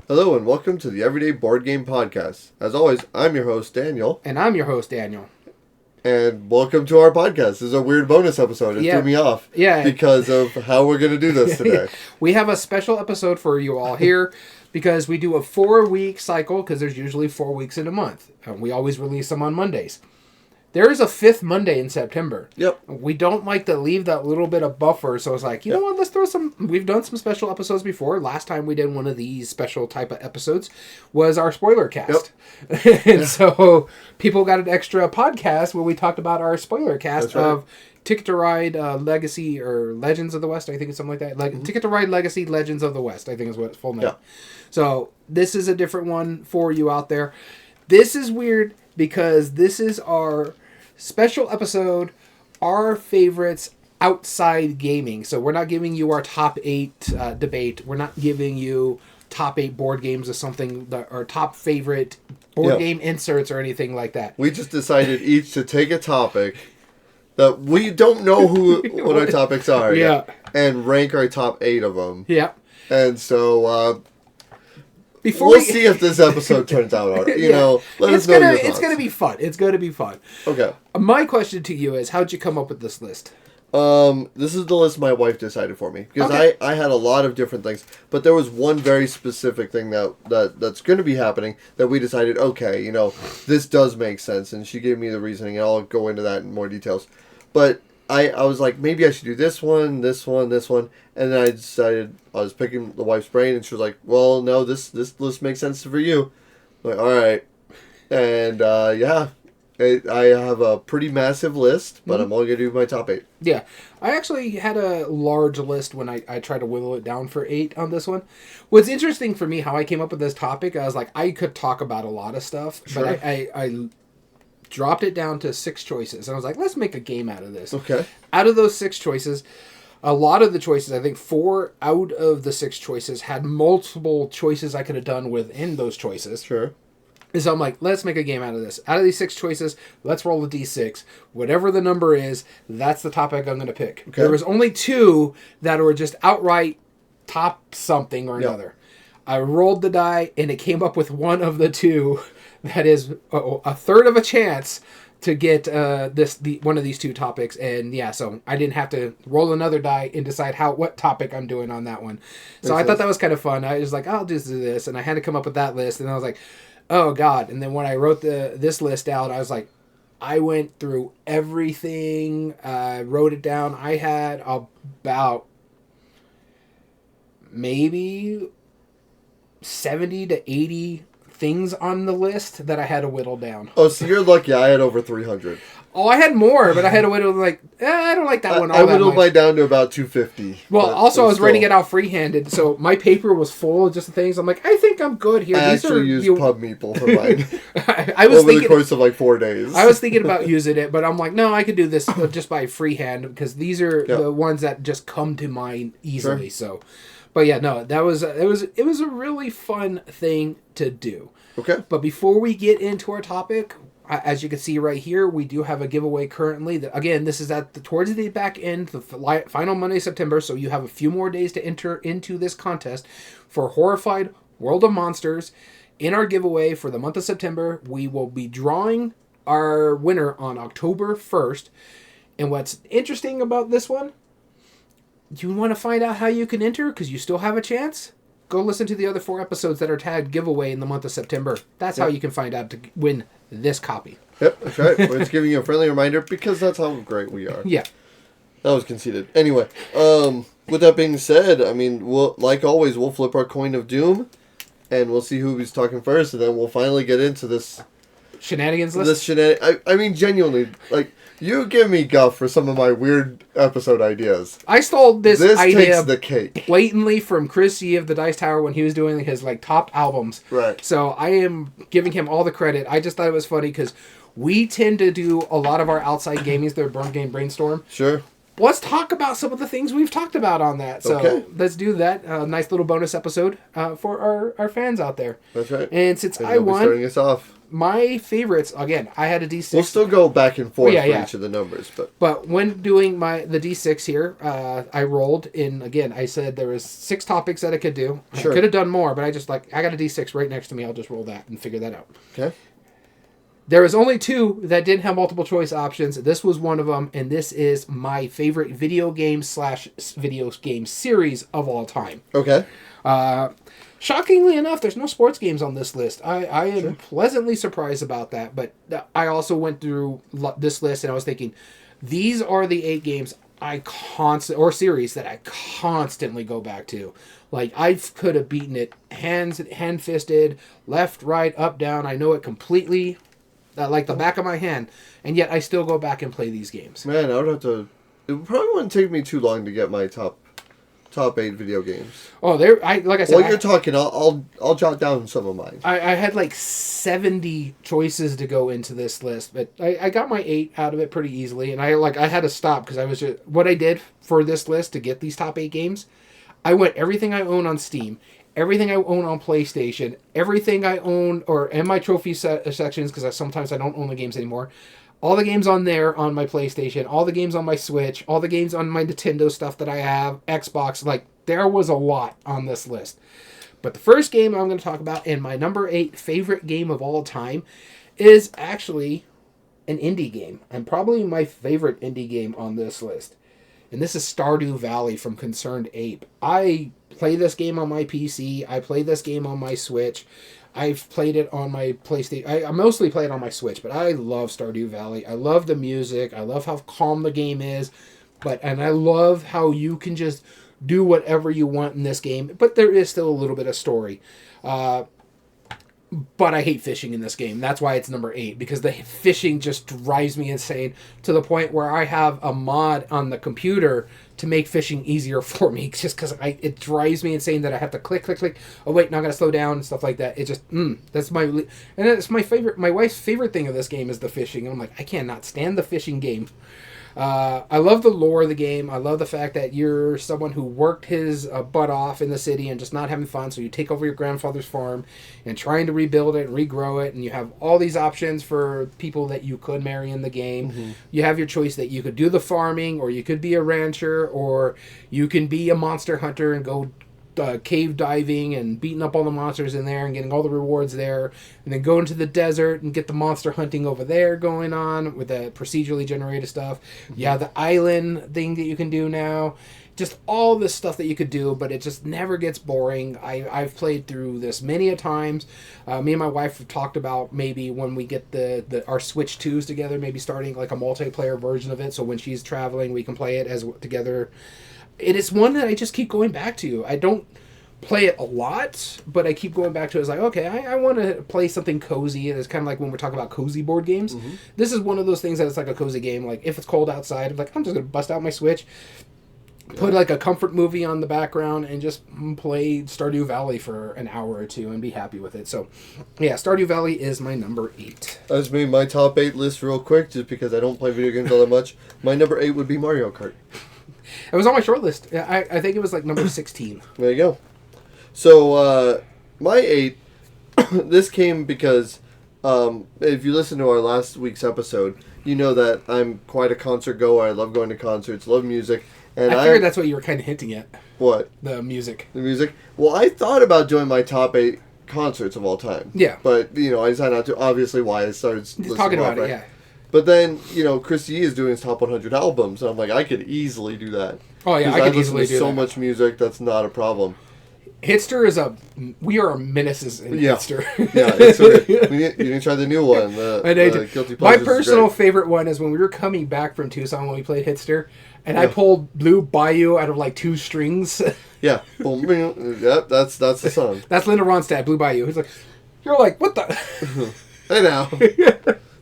Hello and welcome to the Everyday Board Game Podcast. As always, I'm your host, Daniel. And I'm your host, Daniel. And welcome to our podcast. This is a weird bonus episode. It threw me off because of how we're going to do this today. We have a special episode for you all here because we do a 4-week cycle because there's usually 4 weeks in a month. And we always release them on Mondays. There is a 5th Monday in September. Yep. We don't like to leave that little bit of buffer, so it's like, you know what, let's throw some... We've done some special episodes before. Last time we did one of these special type of episodes was our spoiler cast. Yep. And so people got an extra podcast where we talked about our spoiler cast of Ticket to Ride Legacy or Legends of the West. I think it's something like that. Ticket to Ride Legacy Legends of the West, I think is what its full name. Yeah. So this is a different one for you out there. This is weird because this is our special episode, our favorites outside gaming. So we're not giving you our top 8 debate. We're not giving you top 8 board games or something, our top favorite board game inserts or anything like that. We just decided each to take a topic that we don't know what our topics are yet, and rank our top 8 of them. Yeah. And so... we'll see if this episode turns out all right. You know, let us know your thoughts. It's going to be fun. It's going to be fun. Okay. My question to you is, how'd you come up with this list? This is the list my wife decided for me. Because I had a lot of different things. But there was one very specific thing that's going to be happening that we decided, okay, you know, this does make sense. And she gave me the reasoning, and I'll go into that in more details. But I was like, maybe I should do this one. And then I decided I was picking the wife's brain, and she was like, well, no, this list makes sense for you. I'm like, all right. And, I have a pretty massive list, but I'm only going to do my top 8. Yeah. I actually had a large list when I tried to whittle it down for 8 on this one. What's interesting for me, how I came up with this topic, I was like, I could talk about a lot of stuff, but I dropped it down to 6 choices. And I was like, let's make a game out of this. Okay. Out of those 6 choices, a lot of the choices, I think 4 out of the 6 choices had multiple choices I could have done within those choices. Sure. And so I'm like, let's make a game out of this. Out of these 6 choices, let's roll a d6. Whatever the number is, that's the topic I'm going to pick. Okay. There was only 2 that were just outright top something or another. I rolled the die, and it came up with one of the 2 that is a third of a chance to get one of these 2 topics. And so I didn't have to roll another die and decide what topic I'm doing on that one. So I thought that was kind of fun. I was like, I'll just do this. And I had to come up with that list. And I was like, oh God. And then when I wrote this list out, I was like, I went through everything, wrote it down. I had about maybe 70 to 80 things on the list that I had to whittle down. Oh, so you're lucky. I had over 300. Oh, I had more, but I had to whittle I don't like that one. I whittled mine down to about 250. Well, also I was writing it out free-handed, so my paper was full of just the things. I'm like, I think I'm good here. I actually used Pub Meeple for mine. I was over the course of 4 days. I was thinking about using it, but I'm like, no, I could do this just by freehand because these are the ones that just come to mind easily. Sure. So. But yeah, no, it was a really fun thing to do. Okay. But before we get into our topic, as you can see right here, we do have a giveaway currently. Again, this is towards the back end, the final Monday of September, so you have a few more days to enter into this contest for Horrified World of Monsters. In our giveaway for the month of September, we will be drawing our winner on October 1st. And what's interesting about this one, you want to find out how you can enter because you still have a chance? Go listen to the other 4 episodes that are tagged giveaway in the month of September. That's how you can find out to win this copy. Yep, that's right. We're just giving you a friendly reminder because that's how great we are. Yeah. That was conceited. Anyway, with that being said, I mean, like always, we'll flip our coin of doom and we'll see who's talking first, and then we'll finally get into this shenanigans list. I mean, genuinely, you give me guff for some of my weird episode ideas. I stole this idea takes the cake blatantly from Chris Yee of the Dice Tower when he was doing his top albums. Right. So I am giving him all the credit. I just thought it was funny because we tend to do a lot of our outside gamings through Board Game Brainstorm. Sure. let's talk about some of the things we've talked about on that. So let's do that. Nice little bonus episode for our fans out there. That's right. And since I won, starting us off. My favorites, again, I had a D6. We'll still go back and forth for each of the numbers. But when doing the D6 here, I rolled in, again, I said there was 6 topics that I could do. Sure. I could have done more, but I got a D6 right next to me. I'll just roll that and figure that out. Okay. There was only 2 that didn't have multiple choice options. This was one of them, and this is my favorite video game / video game series of all time. Okay. Shockingly enough, there's no sports games on this list. I am pleasantly surprised about that, but I also went through this list and I was thinking, these are the 8 games or series that I constantly go back to. Like, I could have beaten it hand-fisted, left, right, up, down. I know it completely, like the back of my hand, and yet I still go back and play these games. Man, I would have to. It probably wouldn't take me too long to get my top 8 video games. Oh, like I said. While you're talking, I'll jot down some of mine. I had like 70 choices to go into this list, but I got my 8 out of it pretty easily, and I had to stop because I was just what I did for this list to get these top 8 games. I went everything I own on Steam, everything I own on PlayStation, everything I own in my trophy sections because sometimes I don't own the games anymore. All the games on there on my PlayStation, all the games on my Switch, all the games on my Nintendo stuff that I have, Xbox, like there was a lot on this list. But the first game I'm going to talk about and my number 8 favorite game of all time is actually an indie game. And probably my favorite indie game on this list. And this is Stardew Valley from Concerned Ape. I play this game on my PC. I play this game on my Switch. I've played it on my PlayStation. I mostly play it on my Switch, but I love Stardew Valley. I love the music. I love how calm the game is. And I love how you can just do whatever you want in this game. But there is still a little bit of story. But I hate fishing in this game. That's why it's number 8. Because the fishing just drives me insane. To the point where I have a mod on the computer to make fishing easier for me. Just because it drives me insane that I have to click. Oh wait, now I gotta slow down and stuff like that. It just, that's my... And it's my favorite... My wife's favorite thing of this game is the fishing. And I'm like, I cannot stand the fishing game. I love the lore of the game. I love the fact that you're someone who worked his butt off in the city and just not having fun. So you take over your grandfather's farm and trying to rebuild it and regrow it. And you have all these options for people that you could marry in the game. Mm-hmm. You have your choice that you could do the farming, or you could be a rancher, or you can be a monster hunter and go cave diving and beating up all the monsters in there and getting all the rewards there, and then go into the desert and get the monster hunting over there going on with the procedurally generated stuff. Mm-hmm. Yeah, the island thing that you can do now. Just all this stuff that you could do, but it just never gets boring. I've played through this many a times. Me and my wife have talked about maybe when we get our Switch 2s together, maybe starting like a multiplayer version of it, so when she's traveling we can play it as together. It is one that I just keep going back to. I don't play it a lot, but I keep going back to it. It's like, okay, I want to play something cozy. It's kind of like when we're talking about cozy board games. Mm-hmm. This is one of those things that it's like a cozy game. Like, if it's cold outside, I'm just going to bust out my Switch, put like a comfort movie on the background, and just play Stardew Valley for an hour or two and be happy with it. So, yeah, Stardew Valley is my number 8. I just made my top 8 list real quick, just because I don't play video games all that much. My number 8 would be Mario Kart. It was on my short list. I think it was like number 16. There you go. So, my 8, this came because, if you listen to our last week's episode, you know that I'm quite a concert goer. I love going to concerts, love music. And I figured that's what you were kind of hinting at. What? The music. The music? Well, I thought about doing my top 8 concerts of all time. Yeah. But, I decided not to. Obviously, why I started talking about it, yeah. But then, Chris Yee is doing his top 100 albums, and I'm like, I could easily do that. Oh, yeah, I could easily do that. So much music, that's not a problem. Hitster we are menaces in Hitster. Yeah, it's weird. You need to try the new one. Guilty My personal favorite one is when we were coming back from Tucson when we played Hitster, and I pulled Blue Bayou out of like 2 strings. Yeah. Yep, that's the song. That's Linda Ronstadt, Blue Bayou. He's like, you're like, what the? Hey now.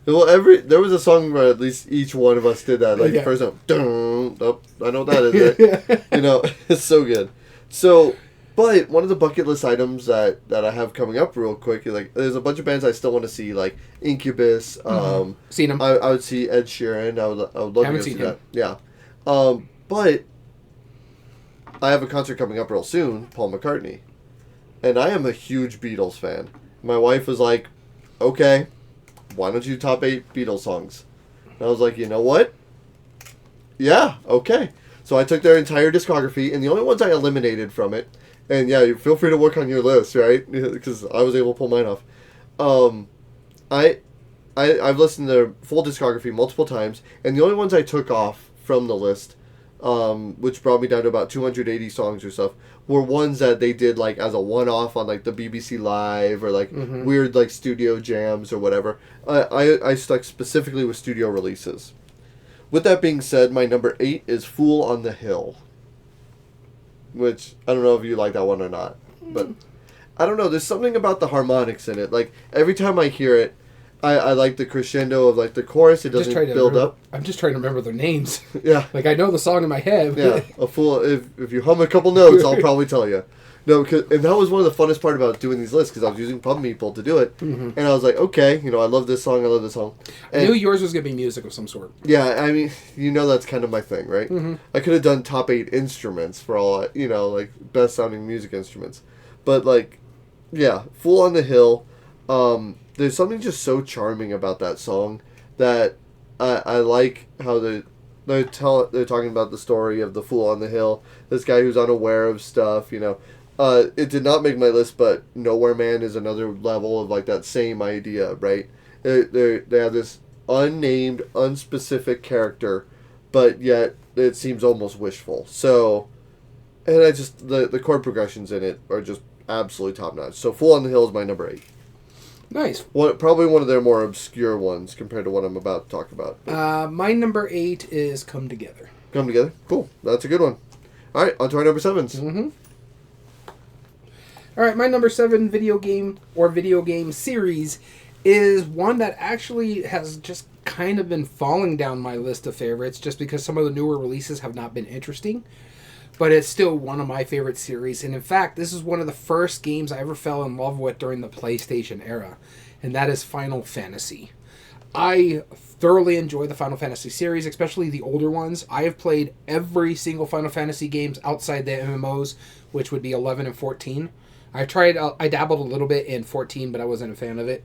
Well, there was a song where at least each one of us did that. Like, the first time, I know what that is. Right? It's so good. So, but one of the bucket list items that I have coming up real quick is, like, there's a bunch of bands I still want to see, like Incubus. Seen them. I would see Ed Sheeran. I would love to go see that. Yeah. But I have a concert coming up real soon, Paul McCartney. And I am a huge Beatles fan. My wife was like, okay, why don't you top 8 Beatles songs? And I was like, you know what? Yeah, okay. So I took their entire discography, and the only ones I eliminated from it, and yeah, you feel free to work on your list, right? Because I was able to pull mine off. I've listened to their full discography multiple times, and the only ones I took off from the list, which brought me down to about 280 songs or stuff, were ones that they did like as a one-off on like the BBC Live or like weird like studio jams or whatever. I stuck specifically with studio releases. With that being said, my number 8 is Fool on the Hill. Which, I don't know if you like that one or not. But, I don't know, there's something about the harmonics in it. Like, every time I hear it, I like the crescendo of, like, the chorus. It doesn't build up. I'm just trying to remember their names. Yeah. Like, I know the song in my head. Yeah, a fool. If you hum a couple notes, I'll probably tell you. No, and that was one of the funnest part about doing these lists, because I was using PubMeeple to do it. And I was like, okay, I love this song, I love this song. And I knew yours was going to be music of some sort. Yeah, I mean, that's kind of my thing, right? I could have done top 8 instruments for all, like, best sounding music instruments. But, like, yeah, Fool on the Hill, there's something just so charming about that song that I like how they're talking about the story of the Fool on the Hill, this guy who's unaware of stuff, It did not make my list, but Nowhere Man is another level of like that same idea, right? They have this unnamed, unspecific character, but yet it seems almost wishful. So, and the chord progressions in it are just absolutely top notch. So Fool on the Hill is my number 8. Nice. Probably one of their more obscure ones compared to what I'm about to talk about. My number 8 is Come Together. Come Together? Cool. That's a good one. All right, on to our number 7s. All right, my number 7 video game series is one that actually has just kind of been falling down my list of favorites just because some of the newer releases have not been interesting. But it's still one of my favorite series. And in fact, this is one of the first games I ever fell in love with during the PlayStation era. And that is Final Fantasy. I thoroughly enjoy the Final Fantasy series, especially the older ones. I have played every single Final Fantasy games outside the MMOs, which would be 11 and 14. I dabbled a little bit in 14, but I wasn't a fan of it.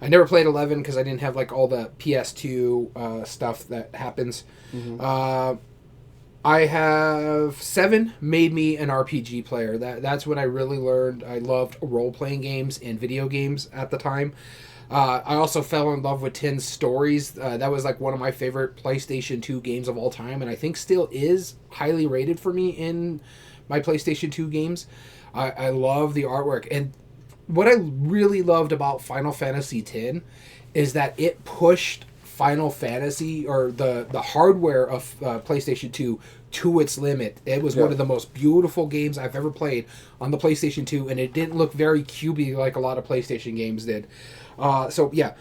I never played 11 because I didn't have like all the PS2 stuff that happens. I have 7 made me an RPG player. That's when I really learned I loved role-playing games and video games at the time. I also fell in love with 10's Stories. That was like one of my favorite PlayStation 2 games of all time, and I think still is highly rated for me in my PlayStation 2 games. I love the artwork. And what I really loved about Final Fantasy X is that it pushed Final Fantasy, or the hardware of PlayStation 2, to its limit. It was one of the most beautiful games I've ever played on the PlayStation 2, and it didn't look very cubey like a lot of PlayStation games did. So, yeah.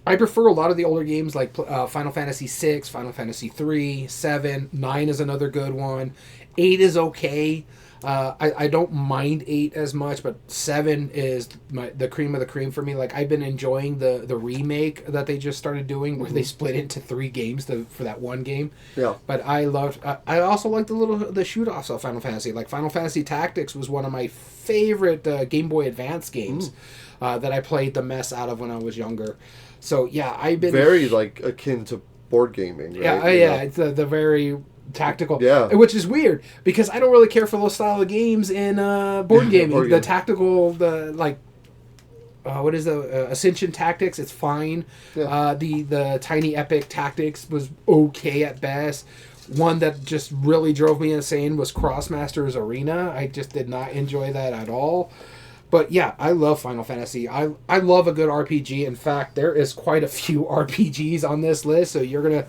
I prefer a lot of the older games like Final Fantasy VI, Final Fantasy 3, 7, 9 is another good one. 8 is okay. I don't mind 8 as much, but 7 is the cream of the cream for me. Like, I've been enjoying the remake that they just started doing, where they split into 3 games for that one game. Yeah. But I also like the shoot-offs of Final Fantasy. Like, Final Fantasy Tactics was one of my favorite Game Boy Advance games that I played the mess out of when I was younger. So, yeah, I've been... Very, like, akin to board gaming, right? Yeah, it's the very... tactical, which is weird because I don't really care for those style of games in board gaming. The tactical, what is the Ascension Tactics? It's fine. The Tiny Epic Tactics was okay at best. One that just really drove me insane was Crossmasters Arena. I just did not enjoy that at all. But yeah, I love Final Fantasy. I love a good RPG. In fact, there is quite a few RPGs on this list, so you're gonna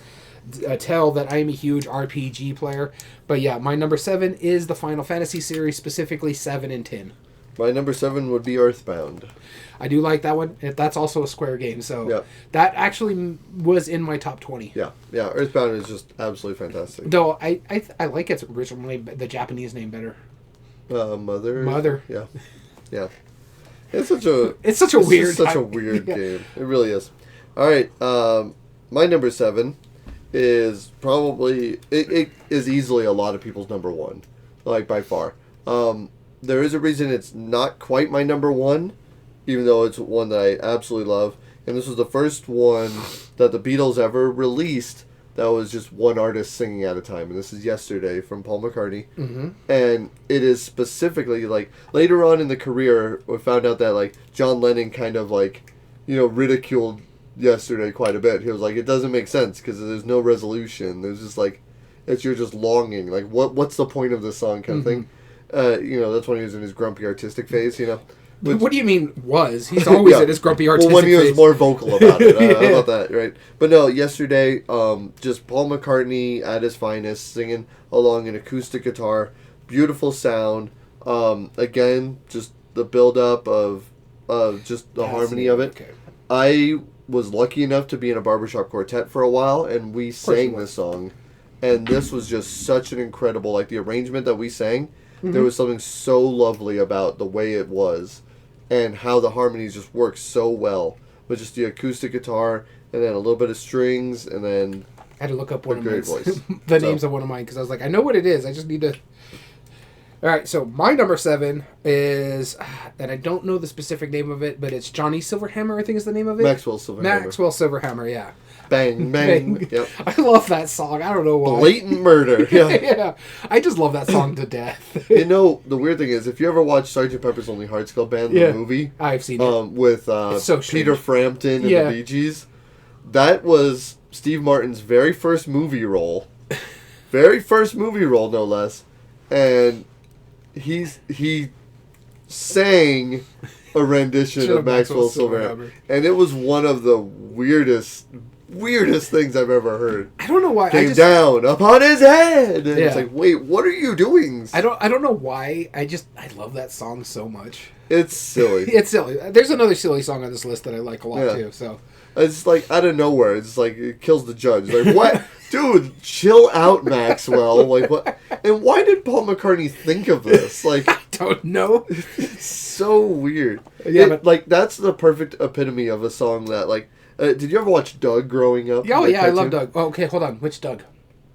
tell that I am a huge RPG player. But yeah, my number 7 is the Final Fantasy series, specifically 7 and 10. My number 7 would be Earthbound. I do like that one. That's also a Square game, so that actually was in my top 20. Yeah, Earthbound is just absolutely fantastic. Though I like its original name, the Japanese name better. Mother. Yeah. It's such a weird game. It really is. All right, my number 7 is probably it is easily a lot of people's number one, like by far. There is a reason it's not quite my number one, even though it's one that I absolutely love. And this was the first one that the Beatles ever released that was just one artist singing at a time. And this is Yesterday from Paul McCartney. Mm-hmm. And it is specifically, like, later on in the career, we found out that, like, John Lennon kind of, like, ridiculed Yesterday quite a bit. He was like, it doesn't make sense because there's no resolution. There's just, like, you're just longing. Like, what's the point of this song kind of thing? That's when he was in his grumpy artistic phase, What do you mean was? He's always in his grumpy artistic phase. Well, when he was more vocal about it. How about that, right? But no, Yesterday, just Paul McCartney at his finest, singing along an acoustic guitar. Beautiful sound. Again, just the build-up of just the harmony of it. Okay. I was lucky enough to be in a barbershop quartet for a while, and we sang this song. And this was just such an incredible, like, the arrangement that we sang. Mm-hmm. There was something so lovely about the way it was and how the harmonies just work so well with just the acoustic guitar and then a little bit of strings and then I had to look up one of great voice. names of one of mine because I was like, I know what it is. I just need to. All right, so my number 7 is, and I don't know the specific name of it, but it's Johnny Silverhammer, I think is the name of it. Maxwell Silverhammer, yeah. Bang, bang. Yep. I love that song. I don't know why. Blatant murder. Yeah. Yeah. I just love that song to death. The weird thing is, if you ever watch Sgt. Pepper's Lonely Hearts Club Band, the movie, I've seen it. with Peter Frampton and the Bee Gees, that was Steve Martin's very first movie role. Very first movie role, no less. And he sang a rendition of Maxwell Silverhammer. And it was one of the weirdest things I've ever heard. I don't know why. Came down upon his head. And it's like, wait, what are you doing? I don't know why. I love that song so much. It's silly. It's silly. There's another silly song on this list that I like a lot too. So it's like out of nowhere. It's like it kills the judge. Like, what? Dude, chill out, Maxwell. Like, what? And why did Paul McCartney think of this? Like, I don't know. It's so weird. Yeah, but like that's the perfect epitome of a song that like. Did you ever watch Doug growing up? Oh, yeah, I love Doug. Oh, okay, hold on. Which Doug?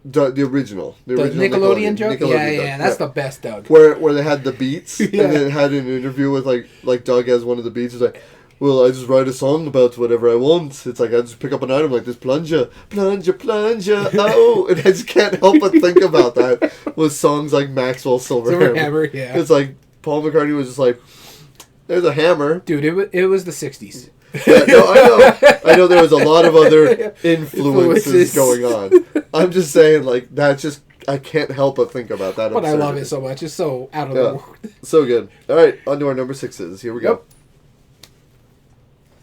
Doug, the original. The original Nickelodeon Doug? Nickelodeon Yeah, that's the best Doug. Where they had the beats, and then had an interview with, like Doug has one of the beats. It's like, well, I just write a song about whatever I want. It's like, I just pick up an item like this, plunger, oh, and I just can't help but think about that with songs like Maxwell Silverhammer. Yeah. It's like, Paul McCartney was just like, there's a hammer. Dude, it was the 60s. Yeah, no, I know there was a lot of other influences going on. I'm just saying, like, that's just, I can't help but think about that. But I love it so much. It's so out of the world. So good. All right, on to our number 6s. Here we go.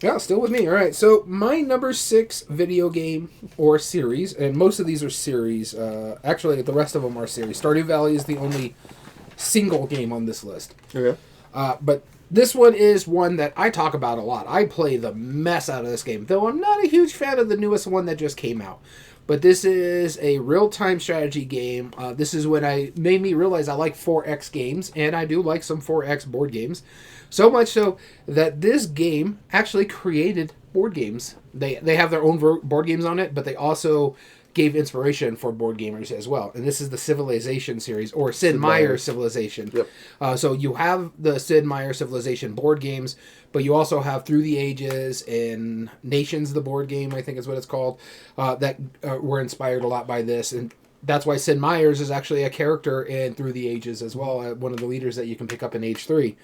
Yeah, still with me. All right, so my number 6 video game or series, and most of these are series. Actually, the rest of them are series. Stardew Valley is the only single game on this list. Okay. But this one is one that I talk about a lot. I play the mess out of this game, though I'm not a huge fan of the newest one that just came out. But this is a real-time strategy game. This is when I made me realize I like 4X games, and I do like some 4X board games. So much so that this game actually created board games. They have their own board games on it, but they also gave inspiration for board gamers as well. And this is the Civilization series, or Sid Meier's Civilization. Yep. So you have the Sid Meier Civilization board games, but you also have Through the Ages and Nations, the board game, I think is what it's called, that were inspired a lot by this. And that's why Sid Meier's is actually a character in Through the Ages as well, one of the leaders that you can pick up in Age 3.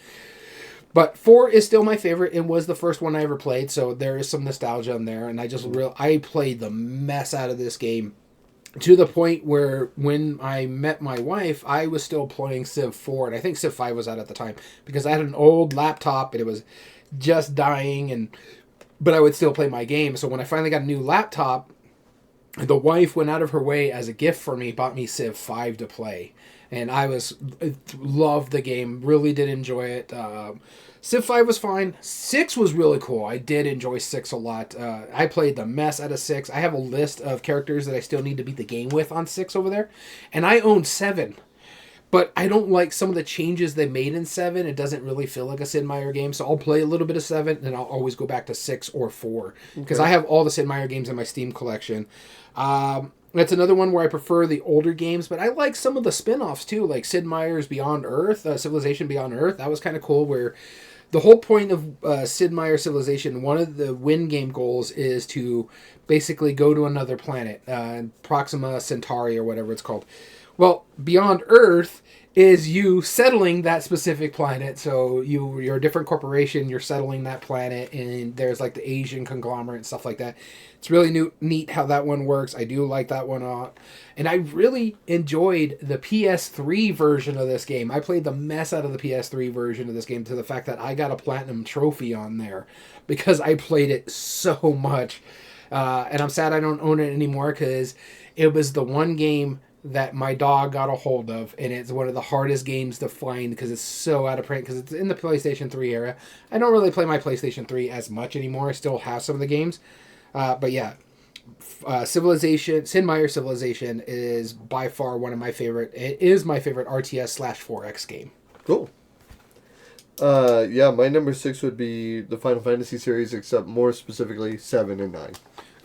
But 4 is still my favorite. It was the first one I ever played, so there is some nostalgia in there. And I played the mess out of this game to the point where when I met my wife, I was still playing Civ 4, and I think Civ 5 was out at the time because I had an old laptop and it was just dying, but I would still play my game. So when I finally got a new laptop, the wife went out of her way as a gift for me, bought me Civ 5 to play. And I loved the game, really did enjoy it. Civ 5 was fine. 6 was really cool. I did enjoy 6 a lot. I played the mess out of 6. I have a list of characters that I still need to beat the game with on 6 over there. And I own 7. But I don't like some of the changes they made in 7. It doesn't really feel like a Sid Meier game, so I'll play a little bit of 7, and I'll always go back to 6 or 4. Because I have all the Sid Meier games in my Steam collection. That's another one where I prefer the older games, but I like some of the spin-offs too, like Sid Meier's Beyond Earth, Civilization Beyond Earth. That was kind of cool, where the whole point of Sid Meier's Civilization, one of the win game goals is to basically go to another planet, Proxima Centauri or whatever it's called. Well, Beyond Earth is you settling that specific planet. So you're a different corporation, you're settling that planet, and there's like the Asian conglomerate and stuff like that. It's really neat how that one works. I do like that one a lot. And I really enjoyed the PS3 version of this game. I played the mess out of the PS3 version of this game to the fact that I got a platinum trophy on there because I played it so much. And I'm sad I don't own it anymore because it was the one game that my dog got a hold of, and it's one of the hardest games to find because it's so out of print, because it's in the PlayStation 3 era. I don't really play my PlayStation 3 as much anymore. I still have some of the games. But yeah, Sid Meier's Civilization is by far one of my favorite. It is my favorite RTS/4X game. Cool. Yeah, my number 6 would be the Final Fantasy series, except more specifically 7 and 9.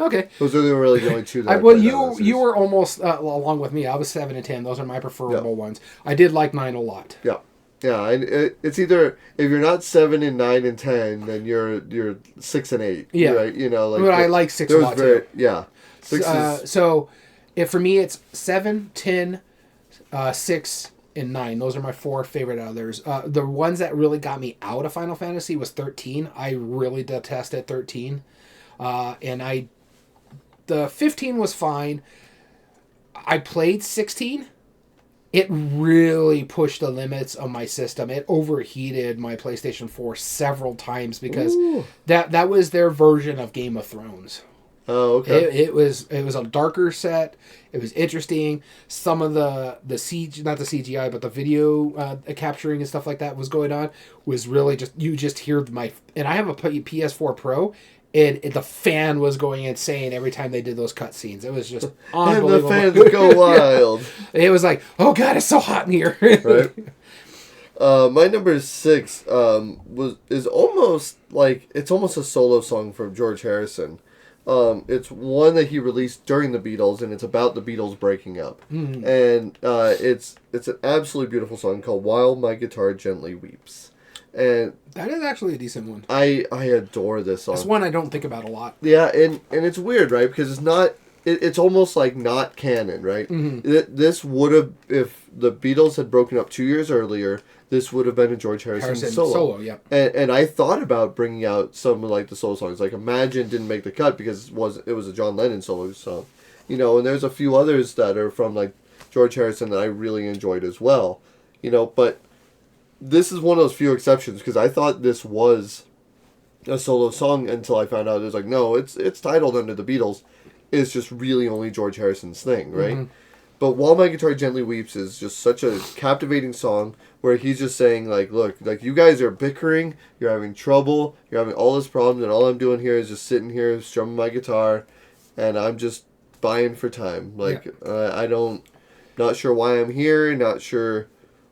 Okay. Those are really the only two that well, you were almost along with me. I was 7 and 10. Those are my preferable ones. I did like 9 a lot. Yeah. Yeah, and it's either, if you're not 7 and 9 and 10, then you're 6 and 8. Yeah. Right? You know, like, but I like 6 a lot too. Yeah. So for me, it's 7, 10, 6, and 9. Those are my 4 favorite others. The ones that really got me out of Final Fantasy was 13. I really detested 13. The 15 was fine. I played 16. It really pushed the limits of my system. It overheated my PlayStation 4 several times because that was their version of Game of Thrones. Oh, okay. It was a darker set. It was interesting. Some of the CG, not the CGI, but the video capturing and stuff like that was going on was really you just hear and I have a PS4 Pro. And the fan was going insane every time they did those cutscenes. It was just unbelievable. And the fans go wild. It was like, oh god, it's so hot in here. Right. My number 6 is almost like, it's almost a solo song from George Harrison. It's one that he released during the Beatles, and it's about the Beatles breaking up. Mm-hmm. And it's an absolutely beautiful song called "While My Guitar Gently Weeps." And that is actually a decent one. I adore this song. It's one I don't think about a lot. Yeah, and it's weird, right? Because it's not. It's almost like not canon, right? Mm-hmm. This would have, if the Beatles had broken up 2 years earlier, this would have been a George Harrison solo. Yeah. And I thought about bringing out some of like the solo songs. Like Imagine didn't make the cut because it was a John Lennon solo song, you know. And there's a few others that are from like George Harrison that I really enjoyed as well, you know. But this is one of those few exceptions because I thought this was a solo song until I found out it was like, no, it's titled under the Beatles. It's just really only George Harrison's thing, right? Mm-hmm. But While My Guitar Gently Weeps is just such a captivating song where he's just saying, like, look, like, you guys are bickering, you're having trouble, you're having all this problem, and all I'm doing here is just sitting here strumming my guitar, and I'm just buying for time. Like, not sure why I'm here, not sure,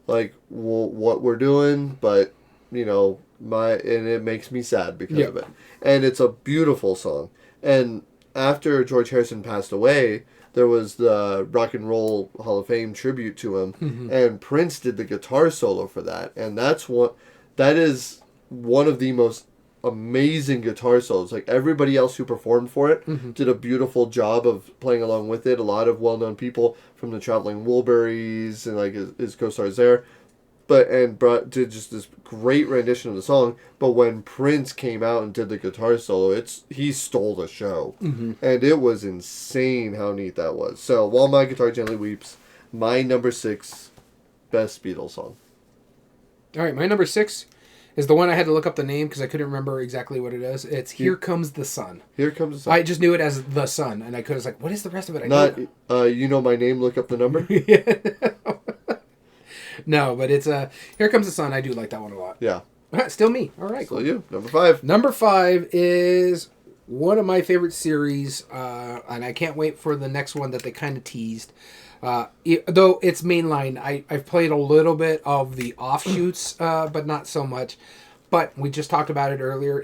like, what we're doing, but, you know, and it makes me sad because of it. And it's a beautiful song. And after George Harrison passed away, there was the Rock and Roll Hall of Fame tribute to him, and Prince did the guitar solo for that, and that is one of the most amazing guitar solos. Like, everybody else who performed for it did a beautiful job of playing along with it. A lot of well-known people from the Traveling Wilburys and like his co-stars there, did just this great rendition of the song. But when Prince came out and did the guitar solo, he stole the show, and it was insane how neat that was. So While My Guitar Gently Weeps, my number 6 best Beatles song. All right, my number 6 is the one I had to look up the name because I couldn't remember exactly what it is. It's Here Comes the Sun. Here Comes the Sun. I just knew it as The Sun, and I was like, what is the rest of it? You know my name, look up the number? No, but it's Here Comes the Sun. I do like that one a lot. Yeah. Still me. All right. Still you. Number 5. Number 5 is one of my favorite series, and I can't wait for the next one that they kind of teased. Though it's mainline, I've played a little bit of the offshoots, but not so much. But we just talked about it earlier.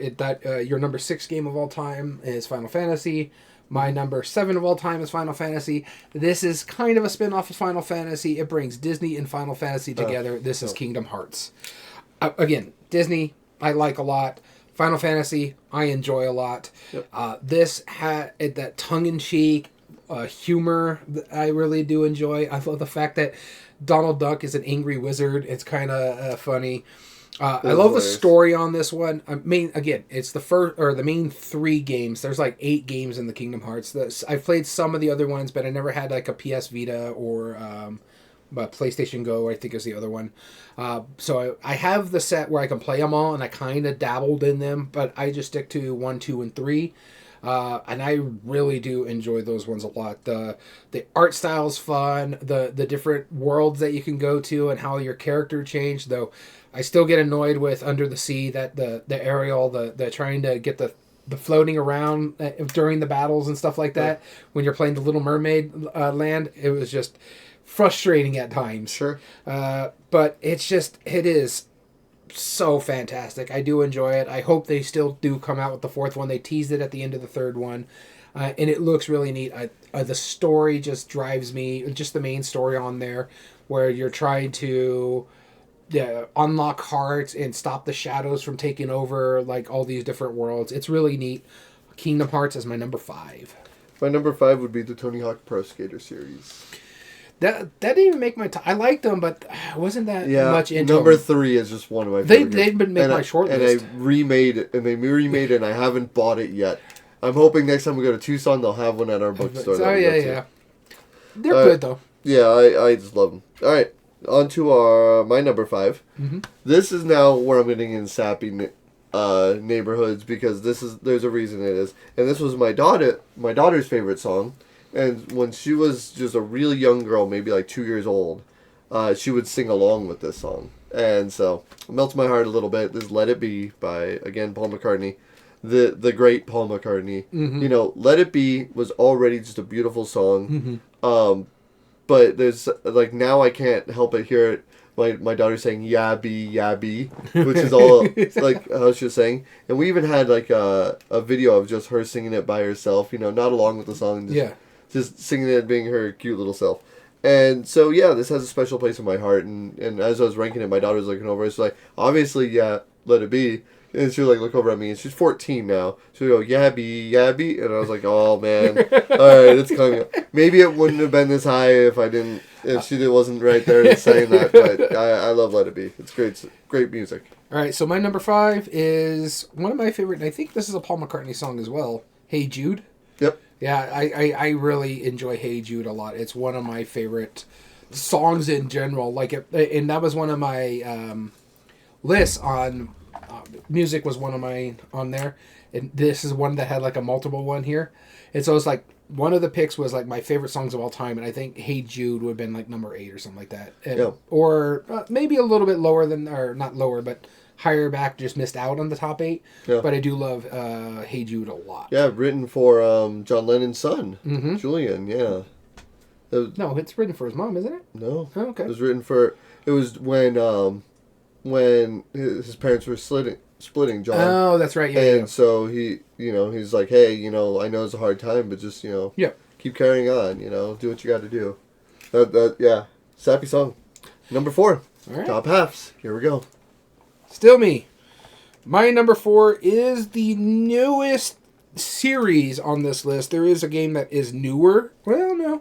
Your number 6 game of all time is Final Fantasy. My number 7 of all time is Final Fantasy. This is kind of a spin-off of Final Fantasy. It brings Disney and Final Fantasy together. This is Kingdom Hearts. Again, Disney, I like a lot. Final Fantasy, I enjoy a lot. Yep. This had that tongue-in-cheek humor that I really do enjoy. I love the fact that Donald Duck is an angry wizard. It's kind of funny. I love the story on this one. I mean, again, it's the main 3 games. There's like 8 games in the Kingdom Hearts. I've played some of the other ones, but I never had like a PS Vita or PlayStation Go, I think is the other one. So I have the set where I can play them all, and I kind of dabbled in them, but I just stick to 1, 2, and 3. And I really do enjoy those ones a lot. The art style's fun. The different worlds that you can go to and how your character changed, though. I still get annoyed with Under the Sea, that the aerial, the trying to get the floating around during the battles and stuff like that. When you're playing the Little Mermaid land, it was just frustrating at times. Sure. But it is so fantastic. I do enjoy it. I hope they still do come out with the 4th one. They teased it at the end of the 3rd one. And it looks really neat. The story just drives me, just the main story on there, where you're trying to unlock hearts and stop the shadows from taking over like all these different worlds. It's really neat. Kingdom Hearts is my number 5. My number 5 would be the Tony Hawk Pro Skater series. That didn't even make my I liked them, but I wasn't that much into number them. 3 is just one of my favorite. They've been making my short list. And they remade it, and I haven't bought it yet. I'm hoping next time we go to Tucson, they'll have one at our bookstore. Oh, yeah. They're good, though. Yeah, I just love them. All right, on to my number 5. Mm-hmm. This is now where I'm getting in sappy neighborhoods, because there's a reason it is. And this was my daughter's favorite song. And when she was just a really young girl, maybe like 2 years old, she would sing along with this song. And so it melts my heart a little bit. This is Let It Be by, again, Paul McCartney. The great Paul McCartney. Mm-hmm. You know, Let It Be was already just a beautiful song. Mm-hmm. But there's, like, now I can't help but hear it. My daughter saying "yabby yabby," which is all like how she was saying, and we even had like a video of just her singing it by herself. You know, not along with the song. Just singing it, being her cute little self. And so this has a special place in my heart. And as I was ranking it, my daughter was looking over. It's like, obviously, Let It Be. And she would like look over at me, and she's 14 now. She would go, "Yabby, yabby," and I was like, "Oh man, all right, it's coming." Maybe it wouldn't have been this high if she wasn't right there saying that. But I love Let It Be. It's great music. All right, so my number 5 is one of my favorite. And I think this is a Paul McCartney song as well. "Hey Jude." Yep. Yeah, I really enjoy "Hey Jude" a lot. It's one of my favorite songs in general. And that was one of my lists on. Music was one of mine on there, and this is one that had like a multiple one here, and so it's like one of the picks was like my favorite songs of all time, and I think "Hey Jude" would have been like number 8 or something like that, or maybe a little bit lower than, or not lower, but higher back, just missed out on the top 8. But I do love "Hey Jude" a lot. Yeah, written for John Lennon's son, Julian. Yeah. No, it's written for his mom, isn't it? No. Oh, okay. It was written for. It was when his parents were splitting, John. Oh, that's right. Yeah. And so he's like, "Hey, I know it's a hard time, but just keep carrying on. Do what you got to do." Sappy song. Number 4. All right. Top halves. Here we go. Still me. My number 4 is the newest series on this list. There is a game that is newer. Well, no.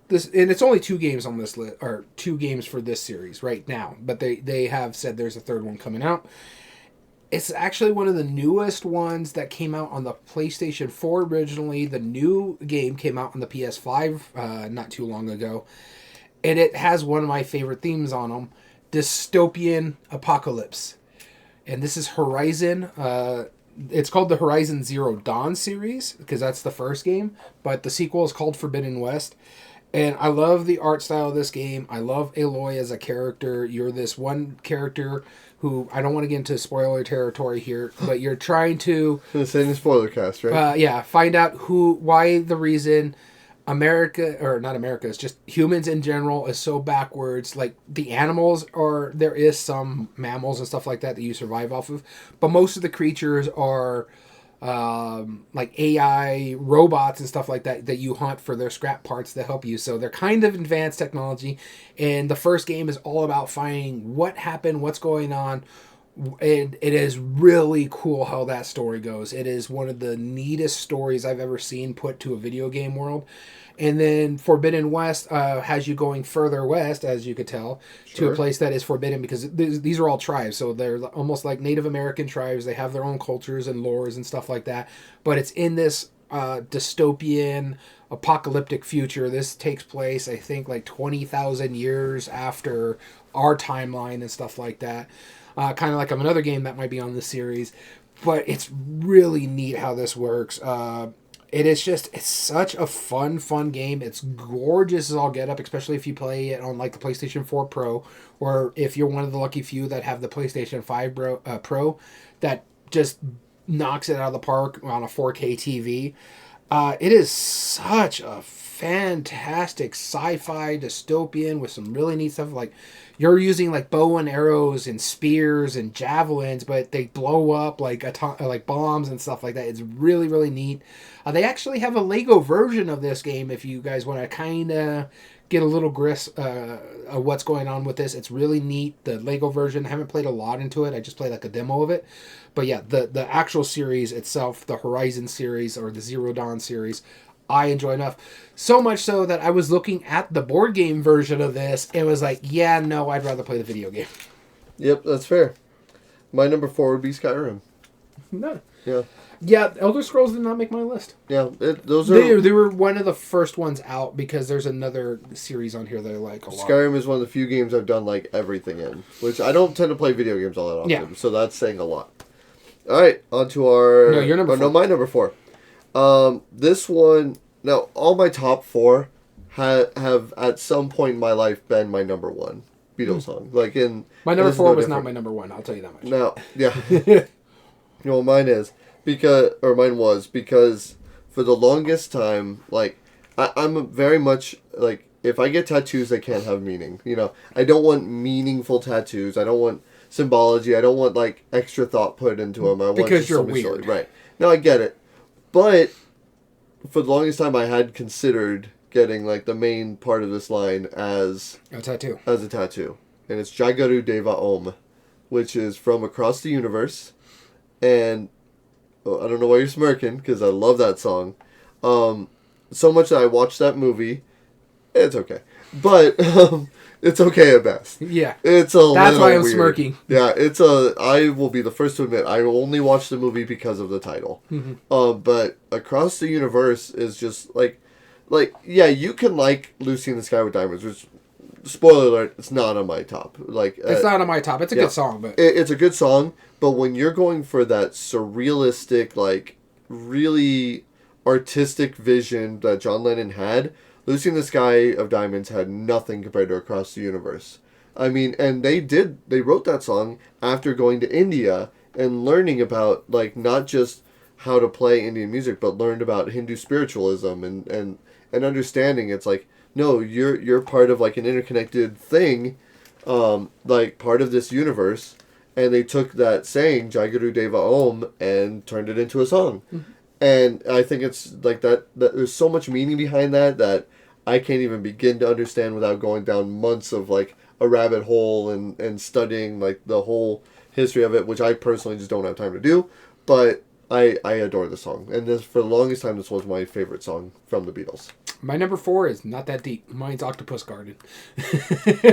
And it's only 2 games on this list, or 2 games for this series right now. But they have said there's a 3rd one coming out. It's actually one of the newest ones that came out on the PlayStation 4 originally. The new game came out on the PS5 not too long ago. And it has one of my favorite themes on them. Dystopian Apocalypse. And this is Horizon. It's called the Horizon Zero Dawn series, because that's the first game. But the sequel is called Forbidden West. And I love the art style of this game. I love Aloy as a character. You're this one character who, I don't want to get into spoiler territory here, but you're trying to... It's in the spoiler cast, right? Find out why the reason America, or not America, it's just humans in general is so backwards. Like, the animals are, there is some mammals and stuff like that you survive off of, but most of the creatures are like AI robots and stuff like that you hunt for their scrap parts to help you. So they're kind of advanced technology, and the first game is all about finding what happened, what's going on. And it is really cool how that story goes. It is one of the neatest stories I've ever seen put to a video game world. And then Forbidden West has you going further west, as you could tell, to a place that is forbidden, because these are all tribes. So they're almost like Native American tribes. They have their own cultures and lores and stuff like that. But it's in this dystopian, apocalyptic future. This takes place, I think, like 20,000 years after our timeline and stuff like that. Kind of like another game that might be on this series. But it's really neat how this works. It's such a fun game. It's gorgeous as all get up, especially if you play it on like the PlayStation 4 Pro, or if you're one of the lucky few that have the PlayStation 5 Pro that just knocks it out of the park on a 4K TV. It is such a fantastic sci-fi dystopian with some really neat stuff. Like, you're using like bow and arrows and spears and javelins, but they blow up like like bombs and stuff like that. It's really, really neat. They actually have a Lego version of this game if you guys want to kind of get a little grist of what's going on with this. It's really neat. The Lego version, I haven't played a lot into it. I just played like a demo of it. But yeah, the actual series itself, the Horizon series or the Zero Dawn series, I enjoy enough. So much so that I was looking at the board game version of this and was like, yeah, no, I'd rather play the video game. Yep, that's fair. My number 4 would be Skyrim. No. Yeah. Yeah, Elder Scrolls did not make my list. Yeah, those are... They were one of the first ones out, because there's another series on here that I like a lot. Skyrim is one of the few games I've done like everything in, which I don't tend to play video games all that often, so that's saying a lot. All right, on to our... No, your number 4. No, my number 4. This one... Now, all my top 4 have at some point in my life been my number 1 Beatles song. Like in... My number 4 was not my number 1, I'll tell you that much. No, yeah. Mine is. Mine was because for the longest time, like, I'm very much, like, if I get tattoos, they can't have meaning. I don't want meaningful tattoos. I don't want symbology. I don't want, like, extra thought put into them. I want because you're weird. Silly. Right. No, I get it. But for the longest time, I had considered getting, like, the main part of this line as... a tattoo. As a tattoo. And it's Jagaru Deva Om, which is from Across the Universe. And... I don't know why you're smirking, because I love that song. So much that I watched that movie. It's okay. But it's okay at best. Yeah. It's a That's why I'm weird. smirking. Yeah, I will be the first to admit, I only watched the movie because of the title. Mm-hmm. But Across the Universe is just, like, yeah, you can like Lucy in the Sky with Diamonds, which, spoiler alert, it's not on my top. Like, it's not on my top. It's a good song, but... It's a good song. But when you're going for that surrealistic, like, really artistic vision that John Lennon had, Lucy in the Sky of Diamonds had nothing compared to Across the Universe. I mean, and they wrote that song after going to India and learning about, like, not just how to play Indian music, but learned about Hindu spiritualism and understanding it's like, no, you're part of, like, an interconnected thing, like, part of this universe. And they took that saying, Jagaru Deva Om, and turned it into a song. Mm-hmm. And I think it's like that there's so much meaning behind that I can't even begin to understand without going down months of, like, a rabbit hole and studying, like, the whole history of it, which I personally just don't have time to do. But I adore the song. And this, for the longest time, this was my favorite song from the Beatles. My number 4 is not that deep. Mine's Octopus Garden.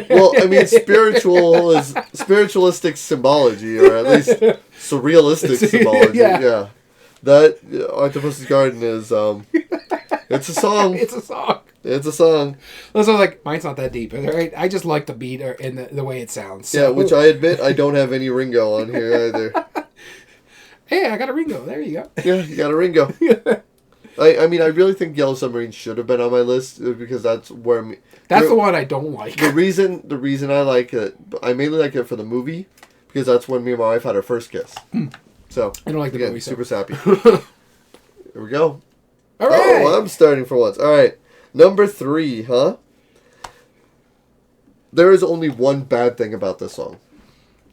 Well, I mean, spiritualistic symbology, or at least surrealistic symbology. Yeah. That Octopus's Garden is, it's a song. It's a song. It's a song. So I was like, mine's not that deep. Right? I just like the beat and the way it sounds. So. Yeah, which I admit I don't have any Ringo on here either. Hey, I got a Ringo. There you go. Yeah, you got a Ringo. I mean, I really think Yellow Submarine should have been on my list because that's where... That's the one I don't like. The reason I like it, I mainly like it for the movie, because that's when me and my wife had our first kiss. So, I don't like the movie. Super sappy. Here we go. All right. Oh, I'm starting for once. All right. Number 3, huh? There is only one bad thing about this song.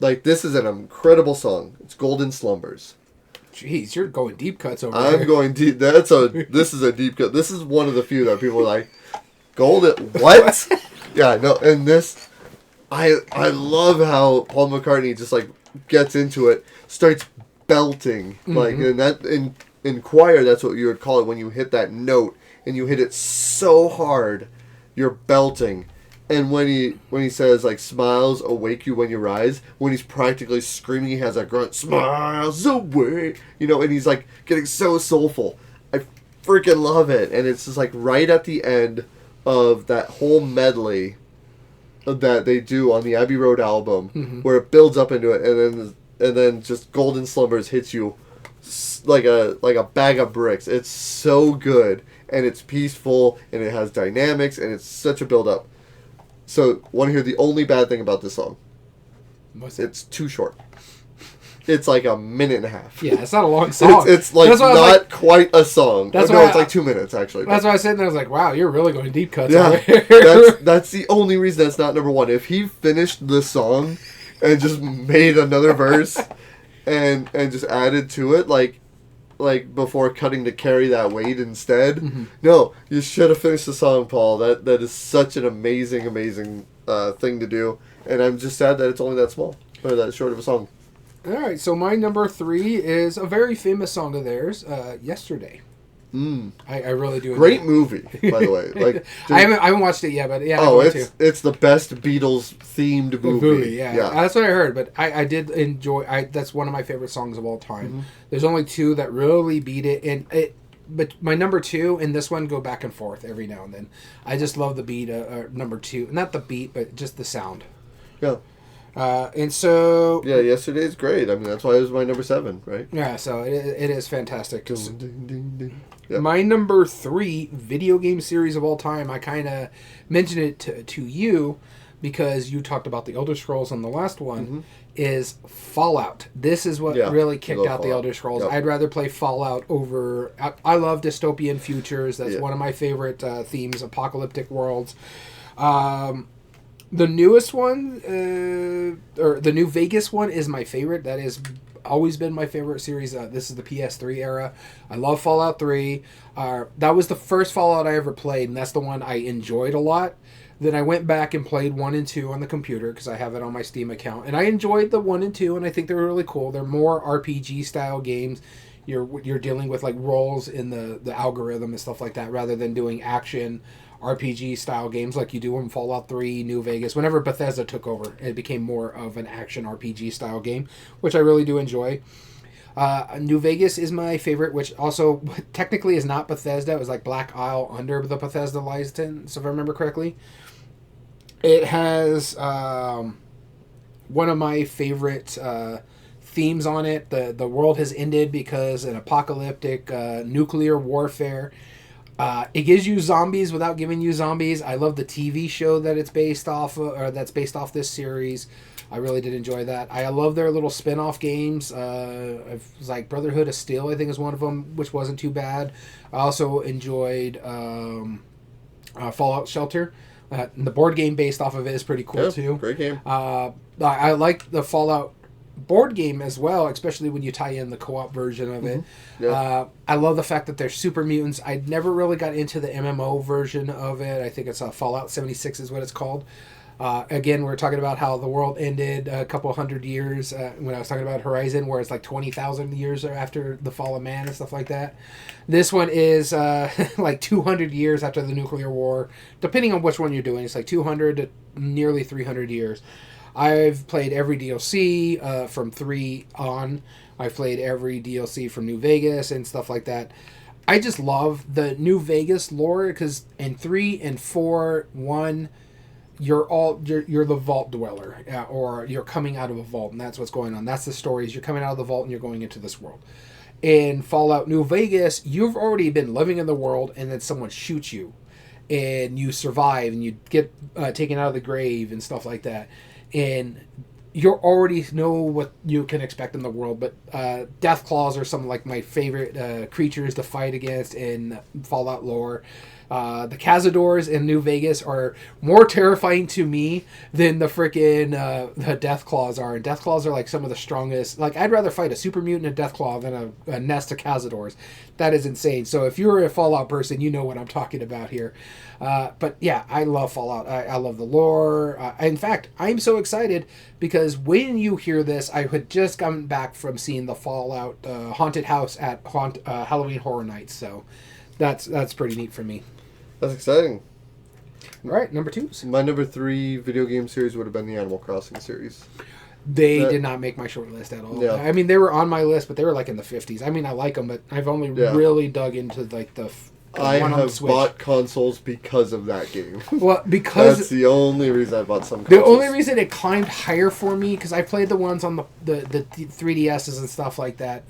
Like, this is an incredible song. It's Golden Slumbers. Jeez, you're going deep cuts over I'm there. going deep. This is a deep cut. This is one of the few that people are like, Golden, what? Yeah, no, and this, I love how Paul McCartney just, like, gets into it, starts belting. Like, and that, in choir, that's what you would call it when you hit that note, and you hit it so hard, you're belting. And when he says, like, smiles awake you when you rise, when he's practically screaming, he has that grunt, smiles awake, you know, and he's, like, getting so soulful. I freaking love it. And it's just, like, right at the end of that whole medley that they do on the Abbey Road album, where it builds up into it, and then just Golden Slumbers hits you like a bag of bricks. It's so good, and it's peaceful, and it has dynamics, and it's such a build-up. So, want to hear the only bad thing about this song? It's too short. It's like a minute and a half. Yeah, it's not a long song. It's like not quite a song. That's no, it's like 2 minutes, actually. That's why I was sitting there, I was like, wow, you're really going deep cuts. Yeah, that's the only reason that's not number 1. If he finished the song and just made another verse and just added to it, like before cutting to carry that weight instead. No, you should have finished the song, Paul. That is such an amazing thing to do, and I'm just sad that it's only that small or that short of a song. All right, so my number 3 is a very famous song of theirs, "Yesterday." I really do. Great movie, by the way. Like, I haven't watched it yet, but yeah. Oh, it's the best Beatles themed movie. Yeah, that's what I heard. But I did enjoy. That's one of my favorite songs of all time. There's only 2 that really beat it, but my number 2 and this one go back and forth every now and then. I just love the beat. Number 2, not the beat, but just the sound. Yeah. And so... Yeah, Yesterday's great. I mean, that's why it was my number 7, right? Yeah, so it is fantastic. Ding, ding, ding. Yep. My number 3 video game series of all time, I kind of mentioned it to you because you talked about the Elder Scrolls on the last one, is Fallout. This is what really kicked out Fallout. The Elder Scrolls. Yep. I'd rather play Fallout over... I love dystopian futures. That's one of my favorite themes, apocalyptic worlds. The newest one, or the New Vegas one, is my favorite. That has always been my favorite series. This is the PS3 era. I love Fallout 3. That was the first Fallout I ever played, and that's the one I enjoyed a lot. Then I went back and played 1 and 2 on the computer because I have it on my Steam account. And I enjoyed the 1 and 2, and I think they're really cool. They're more RPG-style games. You're dealing with like roles in the algorithm and stuff like that rather than doing action RPG style games like you do in Fallout 3, New Vegas. Whenever Bethesda took over, it became more of an action RPG style game, which I really do enjoy. New Vegas is my favorite, which also technically is not Bethesda. It was like Black Isle under the Bethesda license, if I remember correctly. It has one of my favorite themes on it. The world has ended because an apocalyptic nuclear warfare. It gives you zombies without giving you zombies. I love the TV show that it's based off of, or that's based off this series. I really did enjoy that. I love their little spin-off games. It was like Brotherhood of Steel, I think, is one of them, which wasn't too bad. I also enjoyed Fallout Shelter. The board game based off of it is pretty cool, too. Great game. I like the Fallout board game as well, especially when you tie in the co-op version of it. Yeah. I love the fact that they're super mutants. I never really got into the MMO version of it. I think it's Fallout 76 is what it's called. Again, we're talking about how the world ended a couple hundred years when I was talking about Horizon, where it's like 20,000 years after the fall of man and stuff like that. This one is like 200 years after the nuclear war, depending on which one you're doing. It's like 200 to nearly 300 years. I've played every DLC from 3 on. I've played every DLC from New Vegas and stuff like that. I just love the New Vegas lore because in 3 and 4, 1, you're the vault dweller, or you're coming out of a vault, and that's what's going on. That's the story. Is you're coming out of the vault and you're going into this world. In Fallout New Vegas, you've already been living in the world, and then someone shoots you, and you survive, and you get taken out of the grave and stuff like that. And you already know what you can expect in the world, but Death Claws are some like my favorite creatures to fight against in Fallout lore. The Cazadors in New Vegas are more terrifying to me than the freaking the Death Claws are. And Death Claws are like some of the strongest. Like, I'd rather fight a super mutant and Death Claw than a nest of Cazadors. That is insane. So if you're a Fallout person, you know what I'm talking about here. But yeah, I love Fallout. I love the lore. In fact, I'm so excited because when you hear this, I had just come back from seeing the Fallout haunted house at Halloween Horror Nights. So that's pretty neat for me. That's exciting. All right, number 2. My number 3 video game series would have been the Animal Crossing series. They did not make my short list at all. Yeah. I mean, they were on my list, but they were like in the 50s. I mean, I like them, but I've only really dug into like the I one on have Switch. bought consoles because of that game. Well, because that's the only reason I bought some consoles. the only reason it climbed higher for me, because I played the ones on the 3DSs and stuff like that,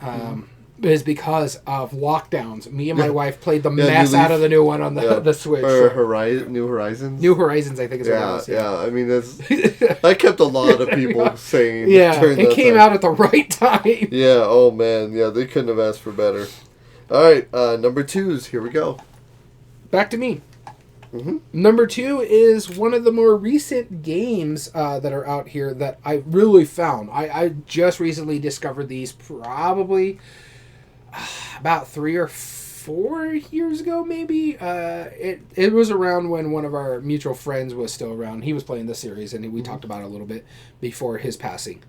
is because of lockdowns. Me and my wife played the mess out of the new one on the Switch. Or New Horizons? New Horizons, I think is what it was. Yeah. I mean, I kept a lot of people saying. Yeah, it came time. out at the right time. Yeah, oh man. Yeah, they couldn't have asked for better. All right, number 2s. Here we go. Back to me. Mm-hmm. Number 2 is one of the more recent games that are out here that I really found. I just recently discovered these probably about 3 or 4 years ago, maybe. It was around when one of our mutual friends was still around. He was playing the series, and we talked about it a little bit before his passing.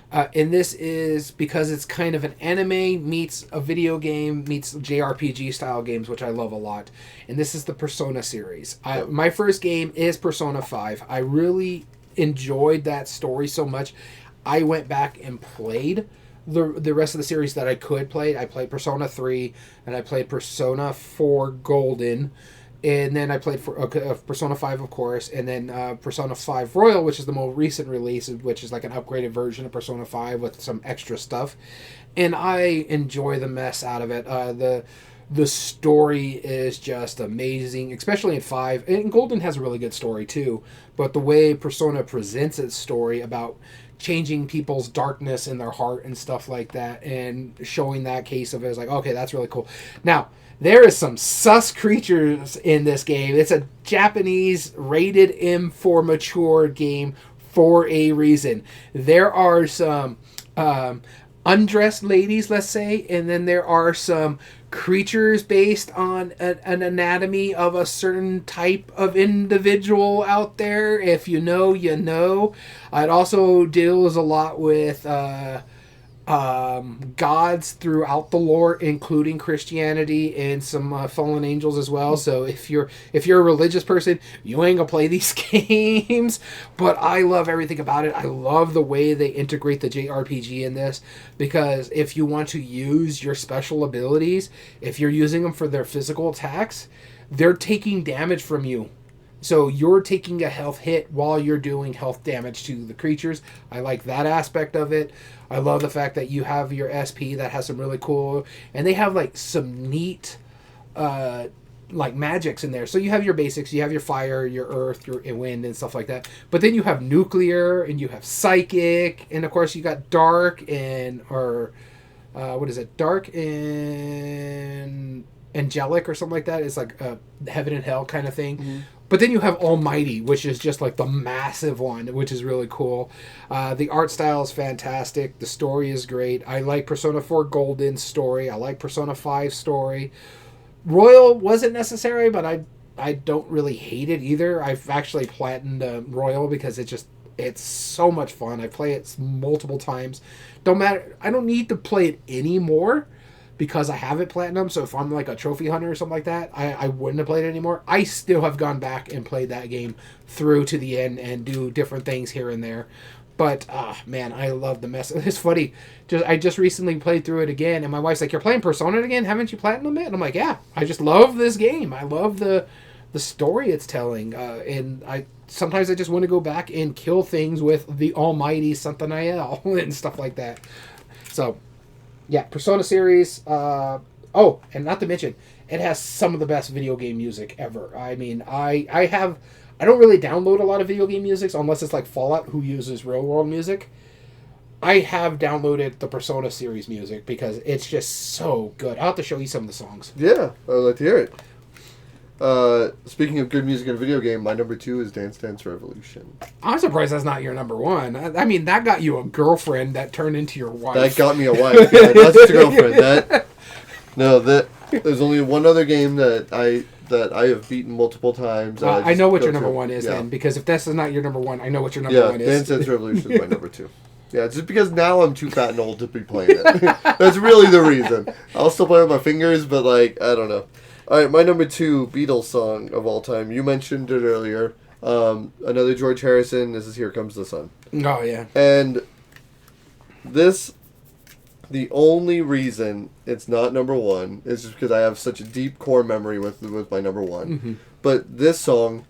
And this is because it's kind of an anime meets a video game meets JRPG style games, which I love a lot. And this is the Persona series. My first game is Persona 5. I really enjoyed that story so much. I went back and played the rest of the series that I could play. I played Persona 3, and I played Persona 4 Golden. And then I played for Persona 5, of course, and then Persona 5 Royal, which is the more recent release, which is like an upgraded version of Persona 5 with some extra stuff. And I enjoy the mess out of it. The story is just amazing, especially in 5. And Golden has a really good story, too. But the way Persona presents its story about changing people's darkness in their heart and stuff like that, and showing that case of it is like, okay, that's really cool. Now, there is some sus creatures in this game. It's a Japanese rated M for mature game for a reason. There are some undressed ladies, let's say, and then there are some creatures based on an anatomy of a certain type of individual out there. If you know, you know. It also deals a lot with gods throughout the lore, including Christianity and some fallen angels as well. So if you're a religious person, you ain't gonna play these games. But I love everything about it. I love the way they integrate the JRPG in this, because if you want to use your special abilities, if you're using them for their physical attacks, they're taking damage from you. So you're taking a health hit while you're doing health damage to the creatures. I like that aspect of it. I love the fact that you have your SP that has some really cool, and they have like some neat like magics in there. So you have your basics, you have your fire, your earth, your wind, and stuff like that. But then you have nuclear, and you have psychic, and of course you got dark and what is it? Dark and angelic or something like that. It's like a heaven and hell kind of thing. Mm-hmm. But then you have Almighty, which is just like the massive one, which is really cool. The art style is fantastic. The story is great. I like Persona 4 Golden's story. I like Persona 5's story. Royal wasn't necessary, but I don't really hate it either. I've actually platinumed Royal because it's so much fun. I play it multiple times. Don't matter. I don't need to play it anymore, because I have it platinum. So if I'm like a trophy hunter or something like that, I wouldn't have played it anymore. I still have gone back and played that game through to the end and do different things here and there. But, man, I love the mess. It's funny. I just recently played through it again, and my wife's like, "You're playing Persona again? Haven't you platinum it?" And I'm like, "Yeah, I just love this game. I love the story it's telling." And sometimes I just want to go back and kill things with the almighty Santanael and stuff like that. So, yeah, Persona series. And not to mention, it has some of the best video game music ever. I mean, I don't really download a lot of video game music unless it's like Fallout, who uses real world music. I have downloaded the Persona series music because it's just so good. I'll have to show you some of the songs. Yeah, I'd like to hear it. Speaking of good music in a video game, my number 2 is Dance Dance Revolution. I'm surprised that's not your number 1. I mean, that got you a girlfriend that turned into your wife. That got me a wife. Yeah, not just a girlfriend. There's only one other game that I have beaten multiple times. I know what your number 1 is then, because if this is not your number 1, I know what your number 1 is. Dance Dance Revolution is my number 2. Yeah, just because now I'm too fat and old to be playing it. That's really the reason. I'll still play with my fingers, but like, I don't know. Alright, my number 2 Beatles song of all time. You mentioned it earlier. Another George Harrison. This is Here Comes the Sun. Oh, yeah. And this, the only reason it's not number 1 is just because I have such a deep core memory with my number 1. Mm-hmm. But this song,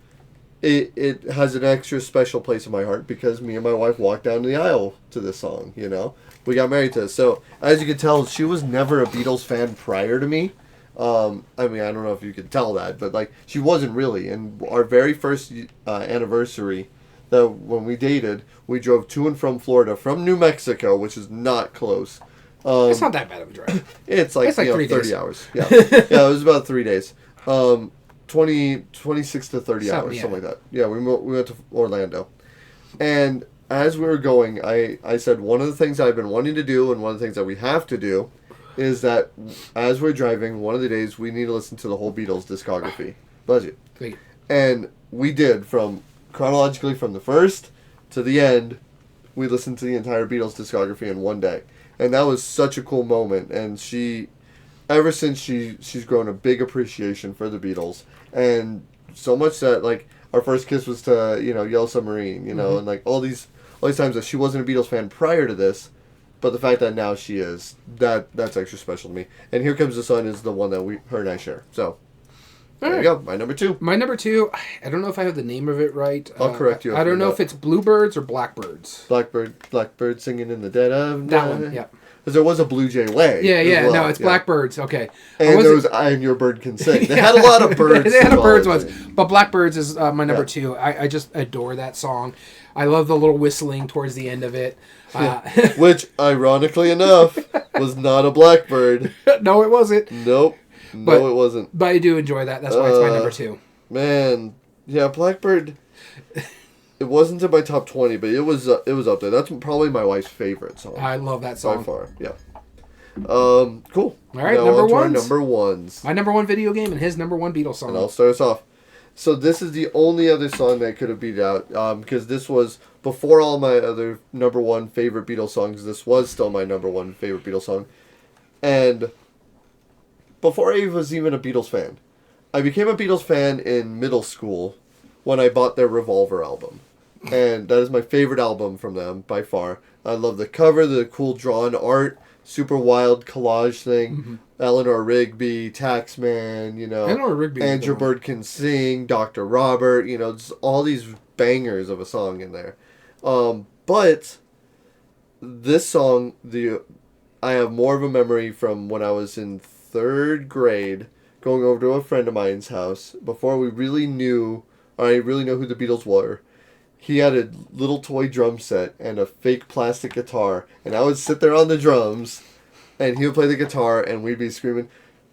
it has an extra special place in my heart because me and my wife walked down the aisle to this song, you know? We got married to this. So, as you can tell, she was never a Beatles fan prior to me. I mean, I don't know if you could tell that, but like, she wasn't really. And our very first anniversary, that when we dated, we drove to and from Florida from New Mexico, which is not close. It's not that bad of a drive. It's like 3 30 days. hours. Yeah, yeah, it was about 3 days. 26 to 30 hours, something like that. Yeah, we went to Orlando, and as we were going, I said one of the things I've been wanting to do, and one of the things that we have to do, is that as we're driving, one of the days we need to listen to the whole Beatles discography. Bless you. Thank you. And we did, chronologically from the first to the end, we listened to the entire Beatles discography in one day. And that was such a cool moment. And ever since she's grown a big appreciation for the Beatles. And so much that, like, our first kiss was to, Yellow Submarine, and like all these times that she wasn't a Beatles fan prior to this. But the fact that now she is, that's extra special to me. And Here Comes the Sun is the one that her and I share. So, there you go. My number 2. My number 2, I don't know if I have the name of it right. I'll correct you. I don't know if it's Bluebirds or Blackbirds. Blackbird singing in the dead of night. That one, yeah. Because there was a Blue Jay Way. Yeah, well. No, it's Blackbirds. Okay. And there was I and Your Bird Can Sing. They had a lot of birds. They had a birds ones. But Blackbirds is my number 2. I just adore that song. I love the little whistling towards the end of it. Which, ironically enough, was not a blackbird. No, it wasn't. Nope. No, it wasn't. But I do enjoy that. That's why it's my number 2. Man. Yeah, Blackbird... It wasn't in my top 20, but it was up there. That's probably my wife's favorite song. I love that song. By far, yeah. Cool. All right, now number on to ones. our number ones. My number 1 video game and his number 1 Beatles song. And I'll start us off. So this is the only other song that could have beat out, because this was, before all my other number 1 favorite Beatles songs, this was still my number 1 favorite Beatles song. And before I was even a Beatles fan, I became a Beatles fan in middle school when I bought their Revolver album. And that is my favorite album from them, by far. I love the cover, the cool drawn art, super wild collage thing. Mm-hmm. Eleanor Rigby, Taxman, Eleanor Rigby, And Your Bird Can Sing, Dr. Robert, just all these bangers of a song in there. But this song, I have more of a memory from when I was in 3rd grade, going over to a friend of mine's house, before we really knew, or I really know who the Beatles were. He had a little toy drum set and a fake plastic guitar, and I would sit there on the drums, and he would play the guitar, and we'd be screaming,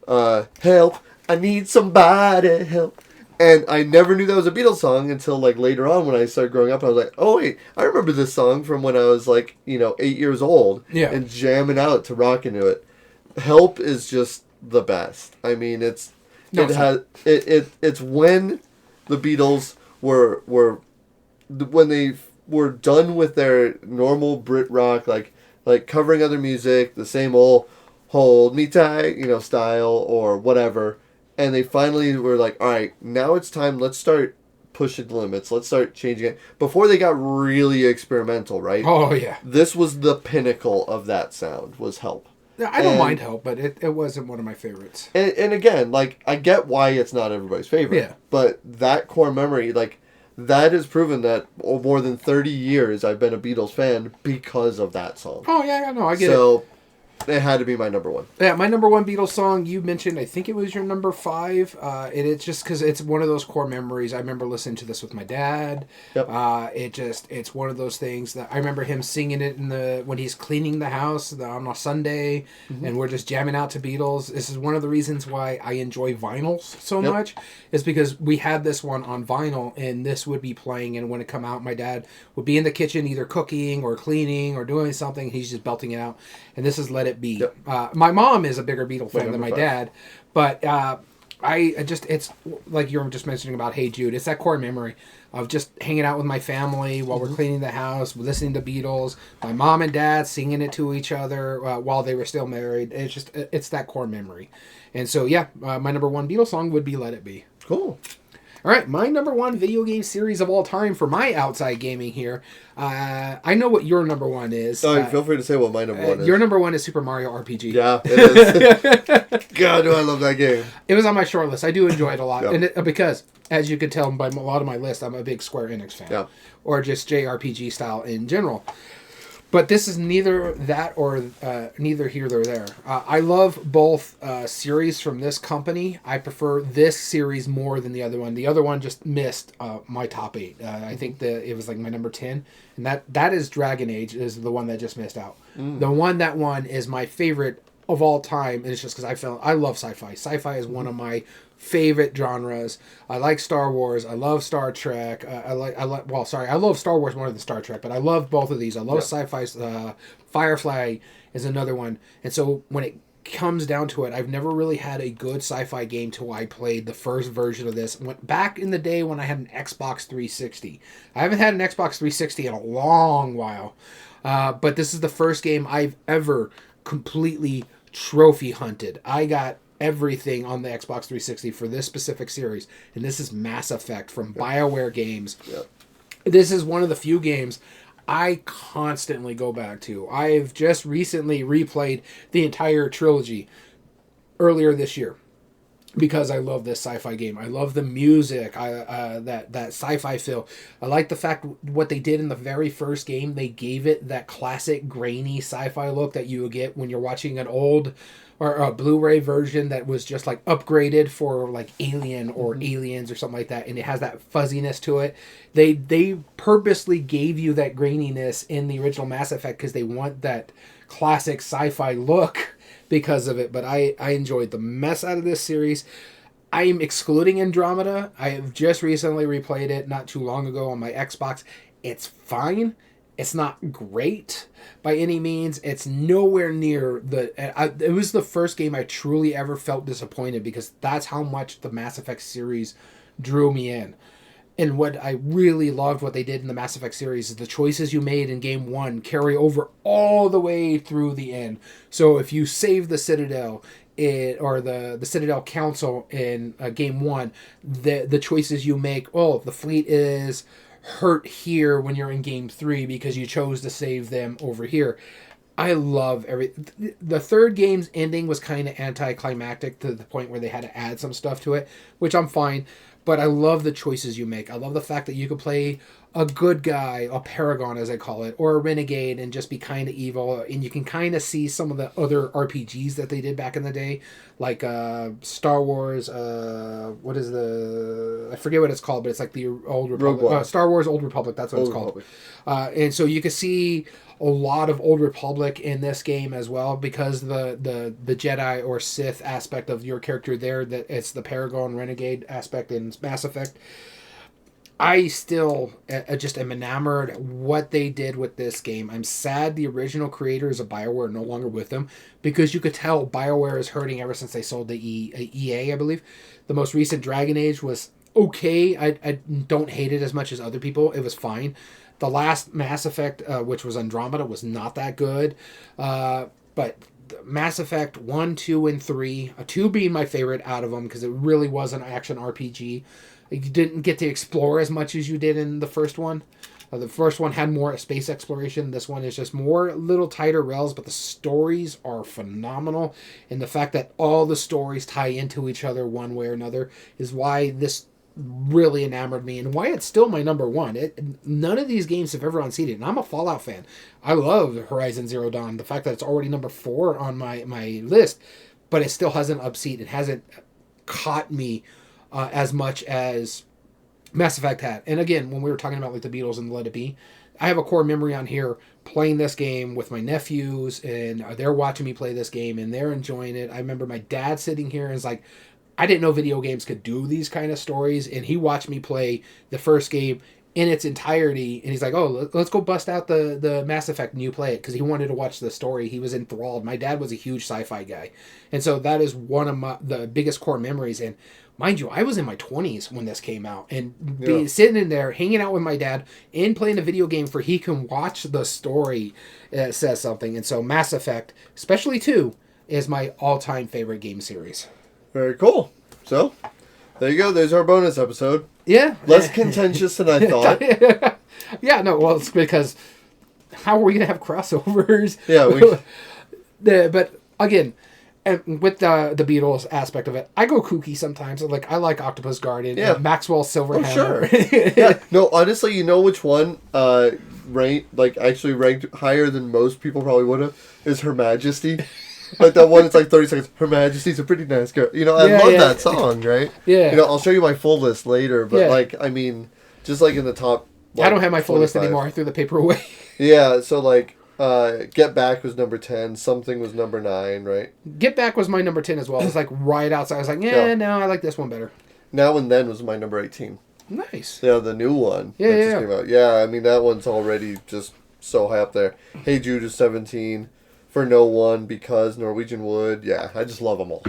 help, I need somebody, help. And I never knew that was a Beatles song until, like, later on when I started growing up. I was like, oh, wait, I remember this song from when I was, like, 8 years old, and jamming out to rock into it. Help is just the best. I mean, it's when the Beatles were when they were done with their normal Brit rock, like covering other music, the same old hold me tight, style or whatever, and they finally were like, all right, now it's time, let's start pushing the limits, let's start changing it. Before they got really experimental, right? Oh, yeah. This was the pinnacle of that sound, was Help. I don't mind Help, but it wasn't one of my favorites. And again, like, I get why it's not everybody's favorite, but that core memory, like, that has proven that more than 30 years I've been a Beatles fan because of that song. Oh, yeah, no, I get it. So, It had to be my number one. Yeah, my number one Beatles song you mentioned, I think it was your number 5. And it's just because it's one of those core memories. I remember listening to this with my dad. Yep. It's one of those things that I remember him singing it when he's cleaning the house on a Sunday, and we're just jamming out to Beatles. This is one of the reasons why I enjoy vinyls so much, is because we had this one on vinyl, and this would be playing, and when it come out, my dad would be in the kitchen either cooking or cleaning or doing something. He's just belting it out, and this is Let It Be. Yep. My mom is a bigger Beatle fan than my dad, but it's like you were just mentioning about Hey Jude. It's that core memory of just hanging out with my family while we're cleaning the house, listening to Beatles, my mom and dad singing it to each other while they were still married. It's that core memory. And so, my number one Beatles song would be Let It Be. Cool. All right, my number one video game series of all time for my outside gaming here. I know what your number one is. Oh, feel free to say what my number one is. Your number one is Super Mario RPG. Yeah, it is. God, do I love that game. It was on my short list. I do enjoy it a lot. Because, as you can tell by a lot of my list, I'm a big Square Enix fan. Yeah. Or just JRPG style in general. But this is neither that or neither here nor there. I love both series from this company. I prefer this series more than the other one. The other one just missed my top 8. I think it was like my number 10. And that is Dragon Age is the one that just missed out. The one that won is my favorite of all time. And it's just because I love sci-fi. Sci-fi is one of my favorite genres. I like Star Wars. I love Star Trek. I love Star Wars more than Star Trek, but I love both of these. I love sci-fi. Firefly is another one. And so when it comes down to it, I've never really had a good sci-fi game till I played the first version of this. Went back in the day when I had an Xbox 360. I haven't had an Xbox 360 in a long while. But this is the first game I've ever completely trophy hunted. I got everything on the Xbox 360 for this specific series, and this is Mass Effect from BioWare Games. Yep. This is one of the few games I constantly go back to. I've just recently replayed the entire trilogy earlier this year because I love this sci-fi game. I love the music, that sci-fi feel. I like the fact what they did in the very first game. They gave it that classic grainy sci-fi look that you would get when you're watching an old or a Blu-ray version that was just like upgraded for like Alien or Aliens or something like that, and it has that fuzziness to it. They purposely gave you that graininess in the original Mass Effect because they want that classic sci-fi look because of it. But I enjoyed the mess out of this series. I am excluding Andromeda. I have just recently replayed it not too long ago on my Xbox. It's fine. It's not great by any means. It's nowhere near it was the first game I truly ever felt disappointed because that's how much the Mass Effect series drew me in. And what I really loved what they did in the Mass Effect series is the choices you made in game 1 carry over all the way through the end. So if you save the Citadel or the Citadel Council in game 1, the choices you make, the fleet is hurt here when you're in game 3 because you chose to save them over here. I love the third game's ending was kind of anticlimactic to the point where they had to add some stuff to it, which I'm fine, but I love the choices you make. I love the fact that you could play a good guy, a paragon as I call it, or a renegade and just be kind of evil, and you can kind of see some of the other RPGs that they did back in the day, like Star Wars, I forget what it's called, but it's like the Old Republic, Star Wars Old Republic, that's what it's called. And so you can see a lot of Old Republic in this game as well, because the Jedi or Sith aspect of your character there, that it's the Paragon Renegade aspect in Mass Effect. I still just am enamored what they did with this game. I'm sad the original creators of BioWare are no longer with them, because you could tell BioWare is hurting ever since they sold the EA, I believe. The most recent Dragon Age was okay. I don't hate it as much as other people. It was fine. The last Mass Effect, which was Andromeda, was not that good. But Mass Effect 1, 2, and 3, 2 being my favorite out of them because it really was an action RPG. You didn't get to explore as much as you did in the first one. The first one had more space exploration. This one is just more little tighter rails, but the stories are phenomenal. And the fact that all the stories tie into each other one way or another is why this really enamored me and why it's still my number one. None of these games have ever unseated, and I'm a Fallout fan. I love Horizon Zero Dawn. The fact that it's already number 4 on my list, but it still hasn't unseated. It hasn't caught me as much as Mass Effect had. And again, when we were talking about like the Beatles and Let It Be, I have a core memory on here playing this game with my nephews, and they're watching me play this game and they're enjoying it. I remember my dad sitting here and is like, I didn't know video games could do these kind of stories, and he watched me play the first game in its entirety, and he's like, oh, let's go bust out the Mass Effect and you play it, because he wanted to watch the story. He was enthralled. My dad was a huge sci-fi guy, and so that is one of the biggest core memories. And mind you, I was in my 20s when this came out, and sitting in there hanging out with my dad and playing a video game for he can watch the story says something. And so Mass Effect, especially 2, is my all-time favorite game series. Very cool. So, there you go. There's our bonus episode. Yeah. Less contentious than I thought. Yeah, no, well, it's because how are we going to have crossovers? Yeah. But, again, and with the Beatles aspect of it, I go kooky sometimes. Like, I like Octopus Garden and Maxwell's Silver Hammer. Sure. Yeah. No, honestly, you know which one actually ranked higher than most people probably would have? Is Her Majesty. Like that one, it's like 30 seconds. Her Majesty's a pretty nice girl. You know, I love that song, right? Yeah. You know, I'll show you my full list later, but like, I mean, just like in the top. Like, I don't have my full 25. list anymore. I threw the paper away. Yeah, so like, Get Back was number 10. Something was number 9, right? Get Back was my number 10 as well. It was like right outside. I was like, no, I like this one better. Now and Then was my number 18. Nice. Yeah, the new one. Yeah, that just came out. Yeah, I mean, that one's already just so high up there. Hey Jude is 17. For No One, Because, Norwegian Wood. Yeah, I just love them all.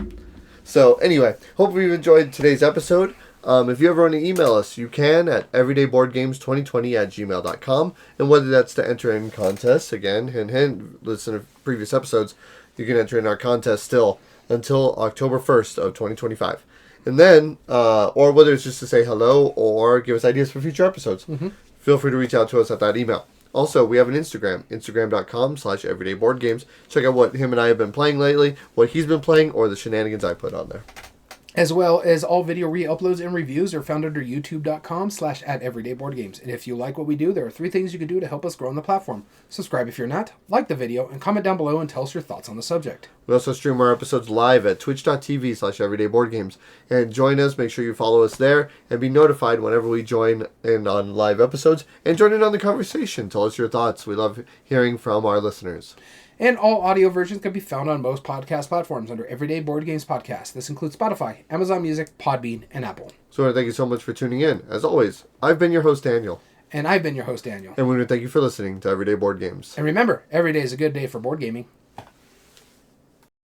So, anyway, hope you've enjoyed today's episode. If you ever want to email us, you can at everydayboardgames2020@gmail.com. And whether that's to enter in contests, again, hint, listen to previous episodes, you can enter in our contest still until October 1st of 2025. And then, or whether it's just to say hello or give us ideas for future episodes, feel free to reach out to us at that email. Also, we have an Instagram, instagram.com/everydayboardgames. Check out what him and I have been playing lately, what he's been playing, or the shenanigans I put on there. As well as all video re-uploads and reviews are found under youtube.com/@everydayboardgames. And if you like what we do, there are 3 things you can do to help us grow on the platform. Subscribe if you're not, like the video, and comment down below and tell us your thoughts on the subject. We also stream our episodes live at twitch.tv/everydayboardgames. And join us, make sure you follow us there, and be notified whenever we join in on live episodes. And join in on the conversation. Tell us your thoughts. We love hearing from our listeners. And all audio versions can be found on most podcast platforms under Everyday Board Games Podcast. This includes Spotify, Amazon Music, Podbean, and Apple. So I want to thank you so much for tuning in. As always, I've been your host, Daniel. And I've been your host, Daniel. And we want to thank you for listening to Everyday Board Games. And remember, every day is a good day for board gaming.